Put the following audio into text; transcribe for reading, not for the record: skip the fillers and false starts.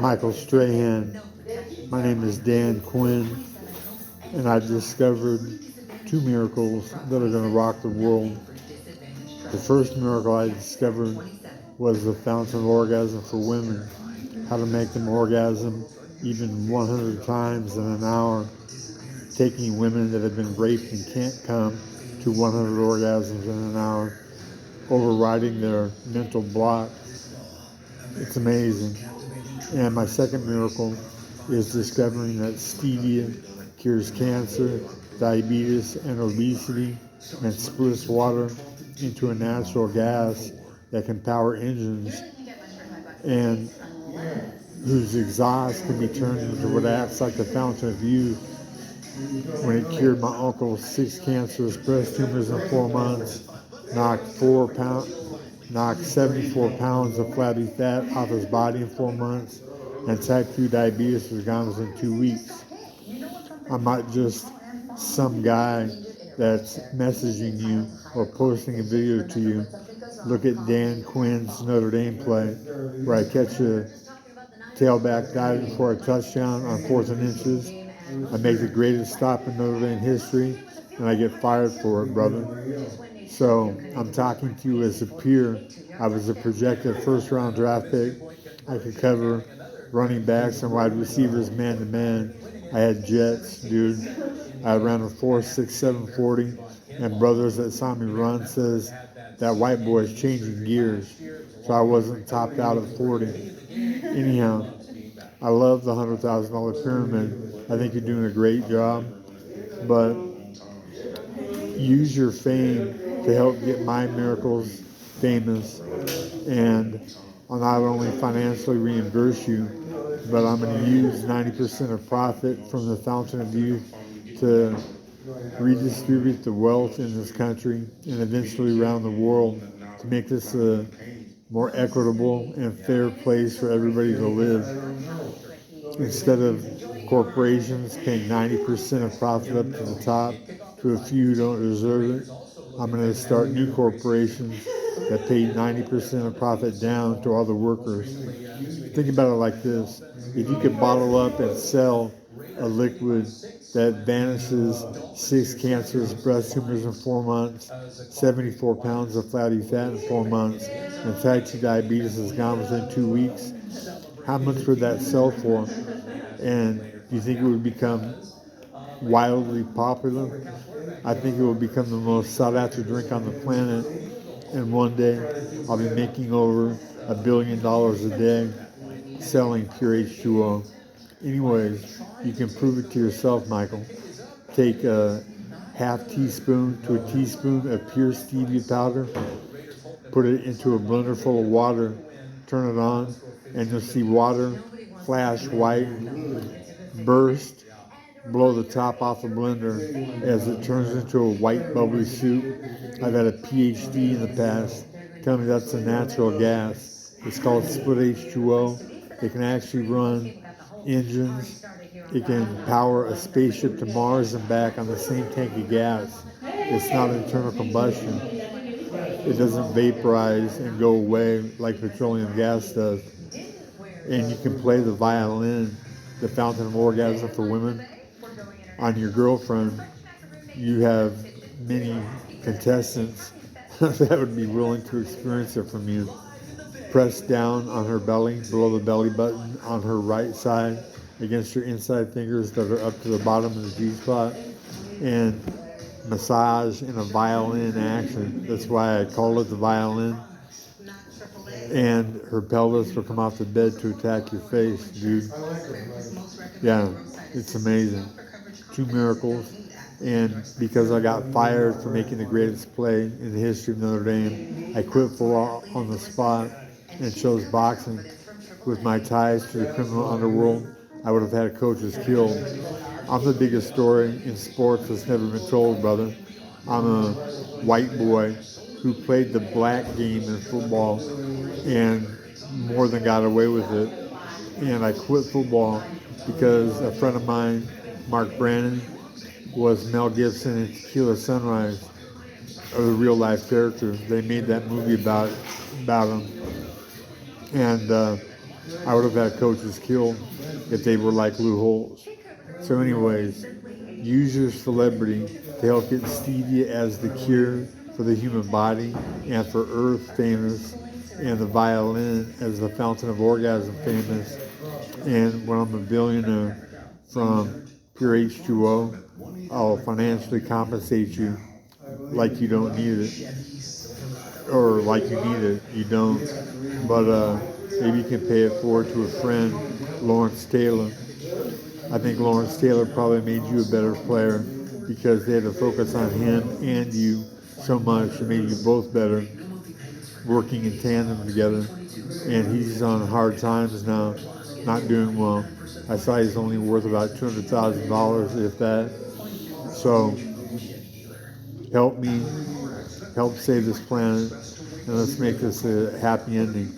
Michael Strahan. My name is Dan Quinn, and I discovered two miracles that are going to rock the world. The first miracle I discovered was the fountain of orgasm for women, how to make them orgasm even 100 times in an hour, taking women that have been raped and can't come to 100 orgasms in an hour, overriding their mental block. It's amazing. And my second miracle is discovering that stevia cures cancer, diabetes, and obesity, and splits water into a natural gas that can power engines and whose exhaust can be turned into what acts like the fountain of youth. When it cured my uncle's 6 cancerous breast tumors in 4 months, knocked 74 pounds of flabby fat off his body in 4 months, and type 2 diabetes was gone within 2 weeks. I'm not just some guy that's messaging you or posting a video to you. Look at Dan Quinn's Notre Dame play, where I catch a tailback dive for a touchdown on 4th and inches. I make the greatest stop in Notre Dame history, and I get fired for it, brother. So I'm talking to you as a peer. I was a projected first-round draft pick. I could cover running backs and wide receivers man-to-man. I had jets, dude. I ran a 4.67 40, and brothers that saw me run says that white boy is changing gears. So I wasn't topped out at 40. Anyhow, I love the $100,000 pyramid. I think you're doing a great job, but use your fame to help get my miracles famous, and I'll not only financially reimburse you, but I'm going to use 90% of profit from the Fountain of Youth to redistribute the wealth in this country and eventually around the world to make this a more equitable and fair place for everybody to live. Instead of corporations paying 90% of profit up to the top to a few who don't deserve it, I'm going to start new corporations that pay 90% of profit down to all the workers. Think about it like this. If you could bottle up and sell a liquid that vanishes 6 cancerous breast tumors in 4 months, 74 pounds of fatty fat in 4 months, and type 2 diabetes is gone within 2 weeks, how much would that sell for? And do you think it would become wildly popular? I think it will become the most sought after drink on the planet. And one day I'll be making over $1 billion a day selling pure H2O. Anyways, you can prove it to yourself, Michael. Take a half teaspoon to a teaspoon of pure stevia powder, put it into a blender full of water, turn it on, and you'll see water flash white, burst, blow the top off the blender as it turns into a white bubbly soup. I've had a PhD in the past tell me that's a natural gas. It's called split H2O. It can actually run engines. It can power a spaceship to Mars and back on the same tank of gas. It's not internal combustion. It doesn't vaporize and go away like petroleum gas does. And you can play the violin, the fountain of orgasm for women, on your girlfriend. You have many contestants that would be willing to experience it from you. Press down on her belly, below the belly button, on her right side, against your inside fingers that are up to the bottom of the G-spot, and massage in a violin action. That's why I call it the violin. And her pelvis will come off the bed to attack your face, dude. Yeah, it's amazing. 2 miracles. And because I got fired for making the greatest play in the history of Notre Dame, I quit full on the spot and chose boxing. With my ties to the criminal underworld, I would have had coaches killed. I'm the biggest story in sports that's never been told, brother. I'm a white boy who played the black game in football and more than got away with it. And I quit football because a friend of mine, Mark Brannon, was Mel Gibson in Tequila Sunrise, a real life character. They made that movie about him. And I would have had coaches killed if they were like Lou Holtz. So, anyways, use your celebrity to help get Stevia as the cure for the human body, and for Earth famous, and the Violin as the fountain of orgasm famous. And when I'm a billionaire from pure H2O, I'll financially compensate you like you don't need it, or like you need it, you don't. But maybe you can pay it forward to a friend, Lawrence Taylor. I think Lawrence Taylor probably made you a better player because they had to focus on him and you so much. It made you both better, working in tandem together. And he's on hard times now, not doing well. I saw he's only worth about $200,000, if that. So help me, help save this planet, and let's make this a happy ending.